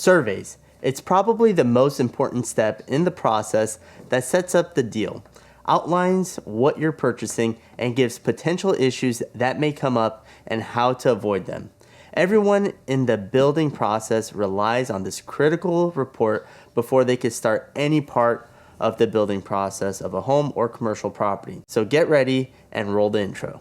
Surveys. It's probably the most important step in the process that sets up the deal, outlines what you're purchasing, and gives potential issues that may come up and how to avoid them. Everyone in the building process relies on this critical report before they can start any part of the building process of a home or commercial property. So get ready and roll the intro.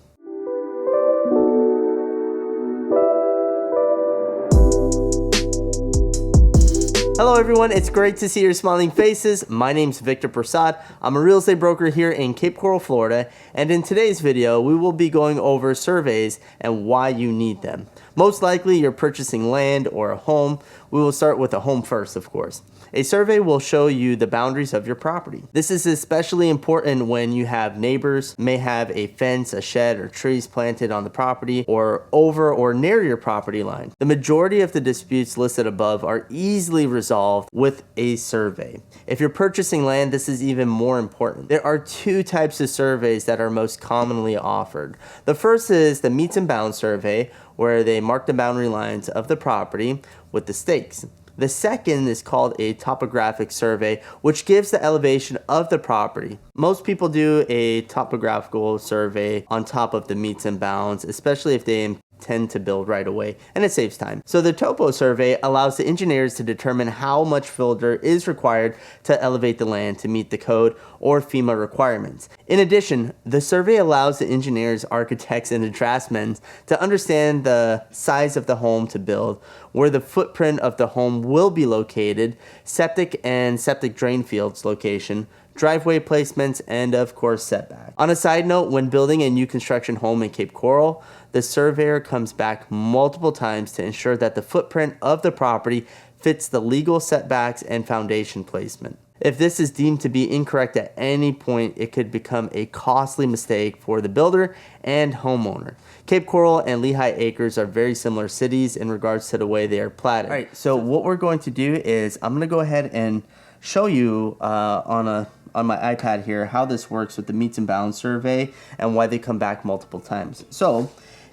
Hello everyone, it's great to see your smiling faces. My name's Victor Prasad. I'm a real estate broker here in Cape Coral, Florida, and in today's video, we will be going over surveys and why you need them. Most likely you're purchasing land or a home. We will start with a home first, of course. A survey will show you the boundaries of your property. This is especially important when you have neighbors, may have a fence, a shed, or trees planted on the property or over or near your property line. The majority of the disputes listed above are easily resolved with a survey. If you're purchasing land, this is even more important. There are two types of surveys that are most commonly offered. The first is the meets and bounds survey, where they mark the boundary lines of the property with the stakes. The second is called a topographic survey, which gives the elevation of the property. Most people do a topographical survey on top of the meets and bounds, especially if they intend to build right away, and it saves time. So the topo survey allows the engineers to determine how much filter is required to elevate the land to meet the code or FEMA requirements. In addition, the survey allows the engineers, architects, and the draftsmen to understand the size of the home to build, where the footprint of the home will be located, septic and septic drain fields location, driveway placements, and of course setback. On a side note, when building a new construction home in Cape Coral, the surveyor comes back multiple times to ensure that the footprint of the property fits the legal setbacks and foundation placement. If this is deemed to be incorrect at any point, it could become a costly mistake for the builder and homeowner. Cape Coral and Lehigh Acres are very similar cities in regards to the way they are platted. All right, so what we're going to do is I'm going to go ahead and show you on my iPad here how this works with the meets and bounds survey and why they come back multiple times. So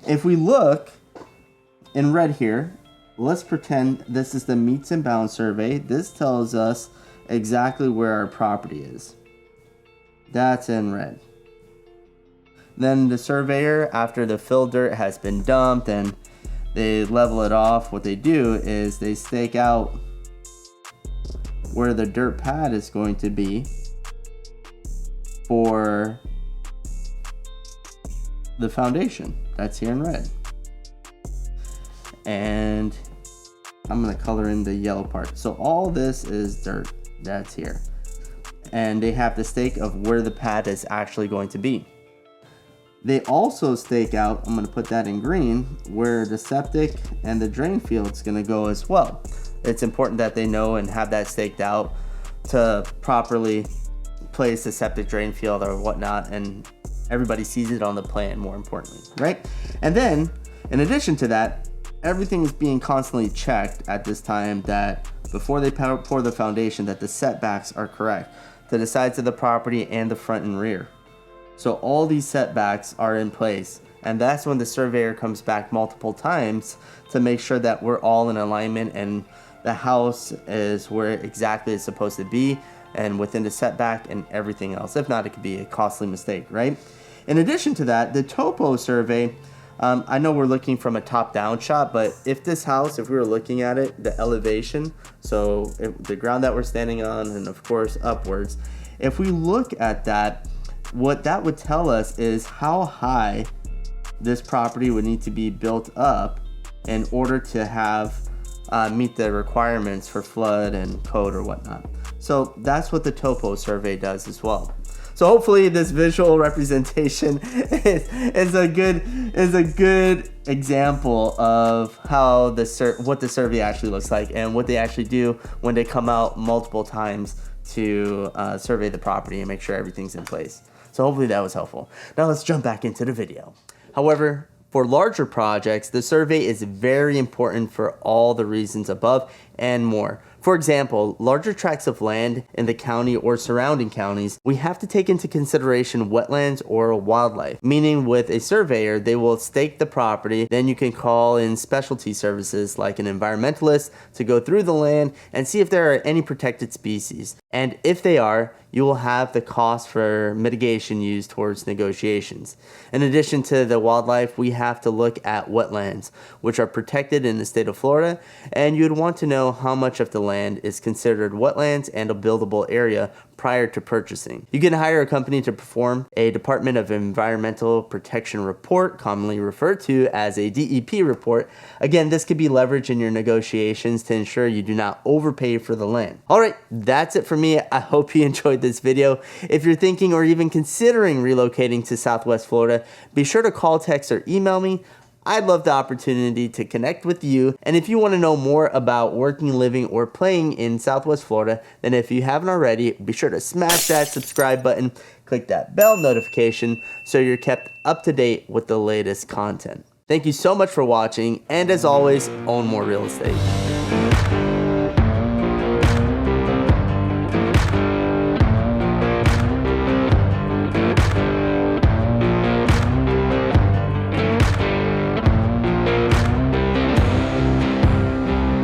if we look in red here, let's pretend this is the meets and bounds survey. This tells us exactly where our property is. That's in red. Then the surveyor, after the fill dirt has been dumped and they level it off, what they do is they stake out where the dirt pad is going to be for the foundation. That's here in red. And I'm gonna color in the yellow part. So all this is dirt that's here. And they have the stake of where the pad is actually going to be. They also stake out, I'm gonna put that in green, where the septic and the drain field's gonna go as well. It's important that they know and have that staked out to properly place the septic drain field or whatnot, and everybody sees it on the plan, more importantly, right? And then, in addition to that, everything is being constantly checked at this time, that before they pour the foundation, that the setbacks are correct to the sides of the property and the front and rear. So all these setbacks are in place, and that's when the surveyor comes back multiple times to make sure that we're all in alignment and the house is where exactly it's supposed to be and within the setback and everything else. If not, it could be a costly mistake, right? In addition to that, the topo survey, I know we're looking from a top-down shot, but if this house, if we were looking at it, the elevation, so the ground that we're standing on, and of course upwards, if we look at that, what that would tell us is how high this property would need to be built up in order to have meet the requirements for flood and code or whatnot. So that's what the topo survey does as well. So hopefully this visual representation is a good example of how what the survey actually looks like and what they actually do when they come out multiple times to survey the property and make sure everything's in place. So hopefully that was helpful. Now let's jump back into the video. However, for larger projects, the survey is very important for all the reasons above and more. For example, larger tracts of land in the county or surrounding counties, we have to take into consideration wetlands or wildlife, meaning with a surveyor, they will stake the property, then you can call in specialty services like an environmentalist to go through the land and see if there are any protected species. And if they are, you will have the cost for mitigation used towards negotiations. In addition to the wildlife, we have to look at wetlands, which are protected in the state of Florida, and you'd want to know how much of the land is considered wetlands and a buildable area prior to purchasing. You can hire a company to perform a Department of Environmental Protection report, commonly referred to as a DEP report. Again, this could be leveraged in your negotiations to ensure you do not overpay for the land. All right, that's it for me. I hope you enjoyed this video. If you're thinking or even considering relocating to Southwest Florida, be sure to call, text, or email me. I'd love the opportunity to connect with you. And if you want to know more about working, living, or playing in Southwest Florida, then if you haven't already, be sure to smash that subscribe button, click that bell notification so you're kept up to date with the latest content. Thank you so much for watching, and as always, own more real estate.